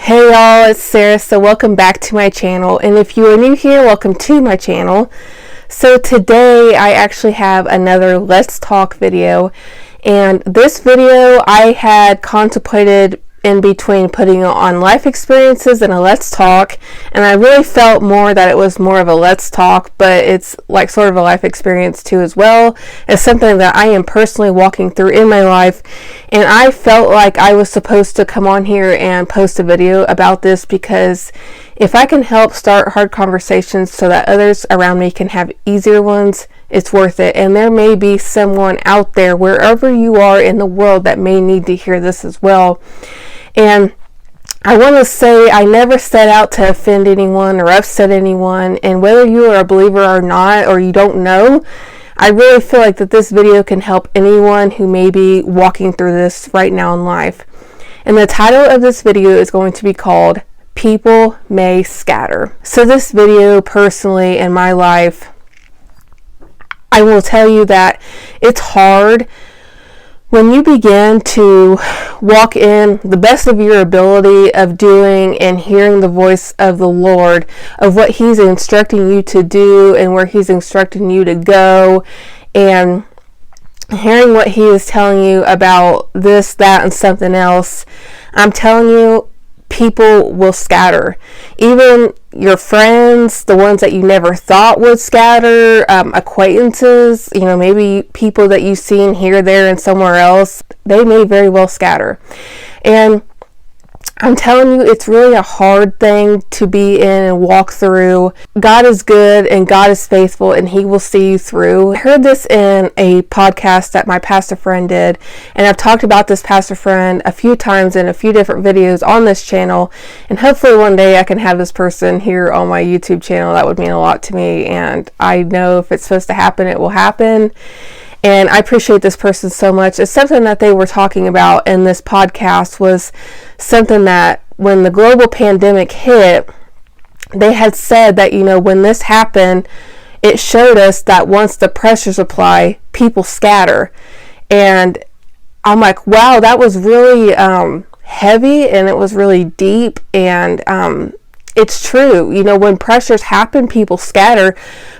Hey y'all, it's Sarah. So welcome back to my channel, and if you are new here, welcome to my channel. So today I actually have another Let's Talk video, and this video I had contemplated in between putting it on life experiences and a Let's Talk, and I really felt more that it was more of a Let's Talk, but it's like sort of a life experience too as well. It's something that I am personally walking through in my life, and I felt like I was supposed to come on here and post a video about this, because if I can help start hard conversations so that others around me can have easier ones, it's worth it. And there may be someone out there, wherever you are in the world, that may need to hear this as well. And I want to say I never set out to offend anyone or upset anyone, and whether you are a believer or not, or you don't know, I really feel like that this video can help anyone who may be walking through this right now in life. And the title of this video is going to be called People May Scatter. So this video, personally, in my life, I will tell you that it's hard when you begin to walk in the best of your ability of doing and hearing the voice of the Lord, of what He's instructing you to do and where He's instructing you to go, and hearing what He is telling you about this, that, and something else. I'm telling you, people will scatter. Even your friends, the ones that you never thought would scatter, acquaintances, maybe people that you've seen here, there, and somewhere else, they may very well scatter. And I'm telling you, it's really a hard thing to be in and walk through. God is good and God is faithful, and He will see you through. I heard this in a podcast that my pastor friend did, and I've talked about this pastor friend a few times in a few different videos on this channel, and hopefully one day I can have this person here on my YouTube channel. That would mean a lot to me, and I know if it's supposed to happen, it will happen. And I appreciate this person so much. It's something that they were talking about in this podcast, was something that when the global pandemic hit, they had said that, when this happened, it showed us that once the pressures apply, people scatter. And I'm like, wow, that was really heavy, and it was really deep, and it's true. When pressures happen, people scatter,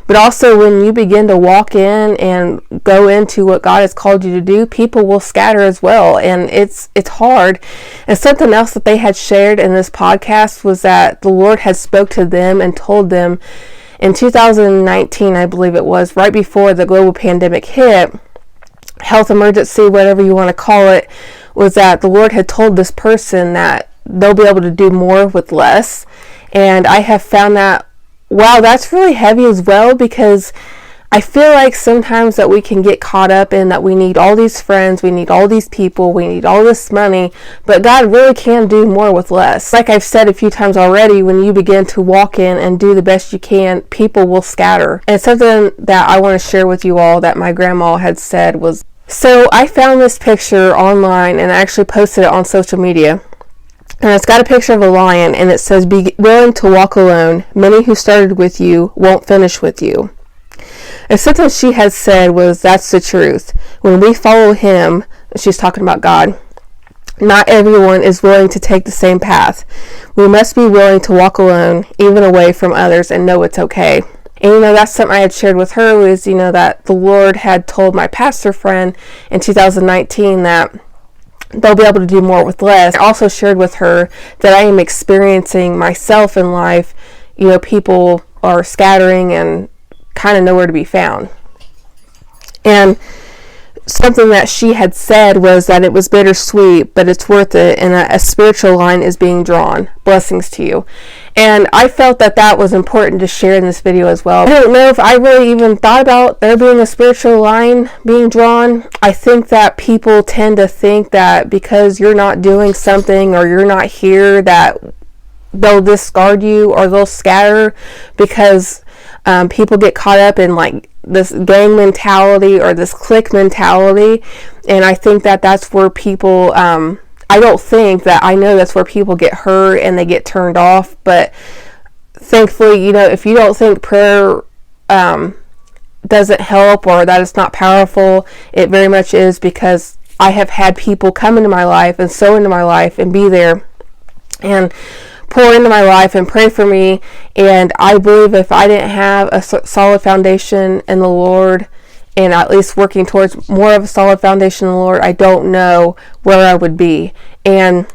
but also when you begin to walk in and go into what God has called you to do, people will scatter as well, and it's hard. And something else that they had shared in this podcast was that the Lord had spoke to them and told them in 2019, I believe it was, right before the global pandemic hit, health emergency, whatever you want to call it, was that the Lord had told this person that they'll be able to do more with less. And I have found that, wow, that's really heavy as well, because I feel like sometimes that we can get caught up in that we need all these friends, we need all these people, we need all this money, but God really can do more with less. Like I've said a few times already, when you begin to walk in and do the best you can, people will scatter. And something that I want to share with you all that my grandma had said was, so I found this picture online and I actually posted it on social media. And it's got a picture of a lion, and it says, "Be willing to walk alone. Many who started with you won't finish with you." And something she had said was, that's the truth. When we follow Him, she's talking about God, not everyone is willing to take the same path. We must be willing to walk alone, even away from others, and know it's okay. And that's something I had shared with her, was, that the Lord had told my pastor friend in 2019 that they'll be able to do more with less. I also shared with her that I am experiencing myself in life. People are scattering and kind of nowhere to be found. And something that she had said was that it was bittersweet, but it's worth it, and a spiritual line is being drawn. Blessings to you. And I felt that that was important to share in this video as well. I don't know if I really even thought about there being a spiritual line being drawn. I think that people tend to think that because you're not doing something or you're not here, that they'll discard you or they'll scatter, because people get caught up in like this gang mentality or this clique mentality. And I think that that's where people I don't think that, I know that's where people get hurt and they get turned off. But thankfully, if you don't think prayer doesn't help or that it's not powerful, it very much is, because I have had people come into my life and sow into my life and be there and pour into my life and pray for me. And I believe if I didn't have a solid foundation in the Lord, and at least working towards more of a solid foundation in the Lord, I don't know where I would be. And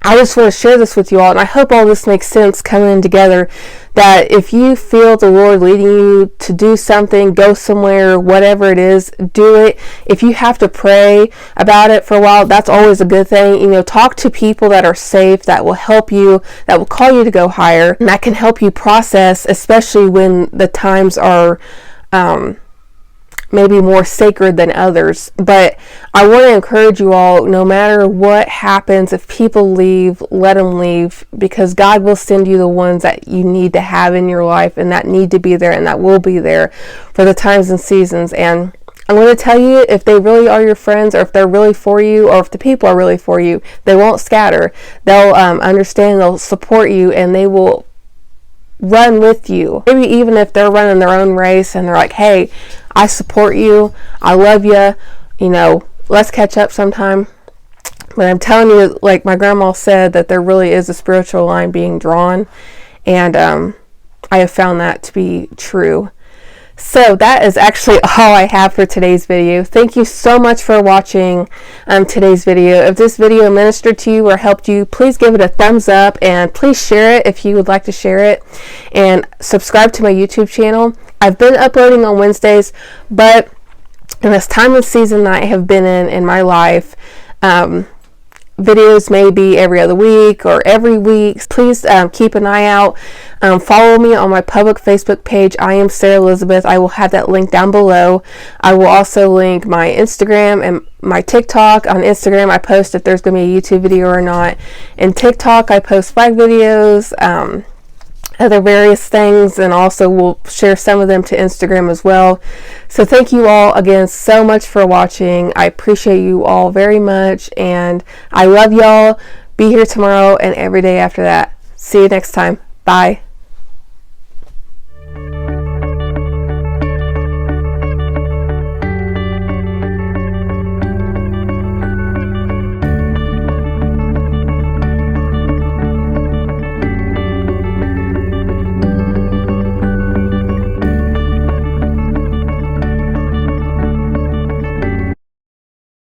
I just want to share this with you all, and I hope all this makes sense coming together, that if you feel the Lord leading you to do something, go somewhere, whatever it is, do it. If you have to pray about it for a while, that's always a good thing. Talk to people that are safe, that will help you, that will call you to go higher, and that can help you process, especially when the times are maybe more sacred than others. But I want to encourage you all, no matter what happens, if people leave, let them leave, because God will send you the ones that you need to have in your life, and that need to be there, and that will be there for the times and seasons. And I'm going to tell you, if they really are your friends, or if they're really for you, or if the people are really for you, they won't scatter. They'll understand, they'll support you, and they will run with you. Maybe even if they're running their own race and they're like, hey, I support you, I love you, let's catch up sometime. But I'm telling you, like my grandma said, that there really is a spiritual line being drawn, and I have found that to be true. So that is actually all I have for today's video. Thank you so much for watching today's video. If this video ministered to you or helped you, please give it a thumbs up, and please share it if you would like to share it, and subscribe to my YouTube channel. I've been uploading on Wednesdays, but in this time of season that I have been in my life, videos may be every other week or every week. Please keep an eye out. Follow me on my public Facebook page. I am Sarah Elizabeth. I will have that link down below. I will also link my Instagram and my TikTok. On Instagram, I post if there's going to be a YouTube video or not. In TikTok, I post 5 videos, other various things, and also we'll share some of them to Instagram as well. So thank you all again so much for watching. I appreciate you all very much, and I love y'all. Be here tomorrow and every day after that. See you next time. Bye.